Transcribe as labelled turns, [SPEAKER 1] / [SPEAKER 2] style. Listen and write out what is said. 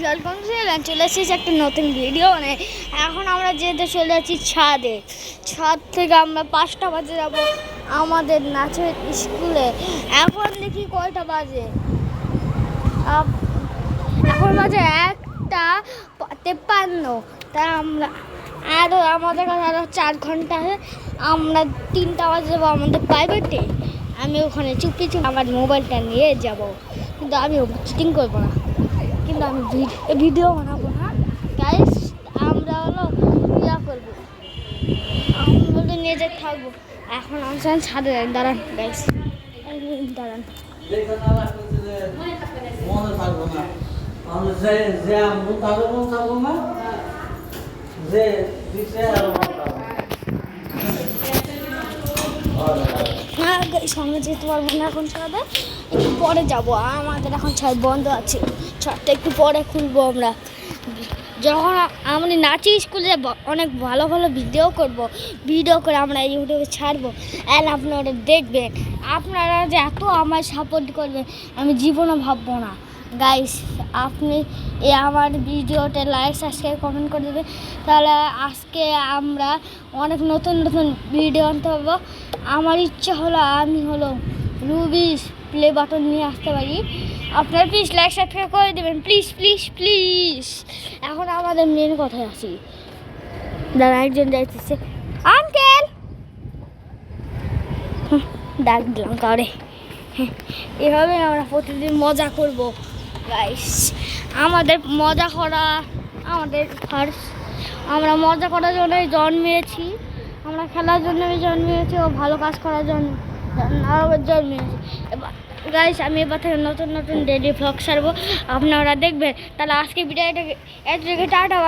[SPEAKER 1] Welcome চলে এসেছি একটা নতুন ভিডিও মানে এখন আমরা যেতে চলে যাচ্ছি ছাদ থেকে আমরা 5টা বাজে যাব আমাদের নাচের স্কুলে। এখন দেখি কয়টা বাজে, এখন বাজে 1:53। তাই আমরা আরও আমাদের কাছে আরও 4 ঘন্টা আছে। আমরা 3টা বাজে যাবো আমাদের প্রাইভেটে। আমি ওখানে চুপি আমার মোবাইলটা নিয়ে যাব, কিন্তু আমি চিটিং করবো না, কিন্তু আমি ভিডিও বানাবো না গাইস। আমরা হলো ইয়া করবো, আমরা নিয়ে যেতে থাকবো। এখন আনসান ছাদে দাঁড়ান গাইস, দাঁড়ান। হ্যাঁ গাইস, আমরা যেতে পারবো না এখন ছাদে, একটু পরে যাবো। আমাদের এখন ছাদ বন্ধ আছে, ছাদটা একটু পরে খুলবো। আমরা যখন আমরা নাচি স্কুলে অনেক ভালো ভালো ভিডিও করে আমরা ইউটিউবে ছাড়বো, অ্যান্ড আপনারা দেখবেন। আপনারা যে এত আমার সাপোর্ট করবেন আমি জীবনও ভাববো না গাইস। আপনি আমার ভিডিওতে লাইক সাবস্ক্রাইব কমেন্ট করে দেবেন, তাহলে আজকে আমরা অনেক নতুন ভিডিও আনতে পারবো। আমার ইচ্ছা হলো আমি রুবিস প্লে বাটন নিয়ে আসতে পারি। আপনারা প্লিজ লাইক সাবস্ক্রাইব করে দেবেন, প্লিজ। এখন আমাদের মেন কথায় আসি। দাঁড়া, একজন যাইতেছে, আঙ্কেল ডাক দিলাম কারে। এভাবে আমরা প্রতিদিন মজা করব গাইস। আমাদের মজা করা আমাদের ফার্স্ট। আমরা মজা করার জন্যই জন্মেছি, আমরা খেলার জন্য জন্মেছি ও ভালো কাজ করার জন্য জন্মেছি। গাইস আমি এবার থেকে নতুন ডেইলি ভ্লগ ছাড়বো, আপনারা দেখবেন। তাহলে আজকে ভিডিওটাকে টাটা।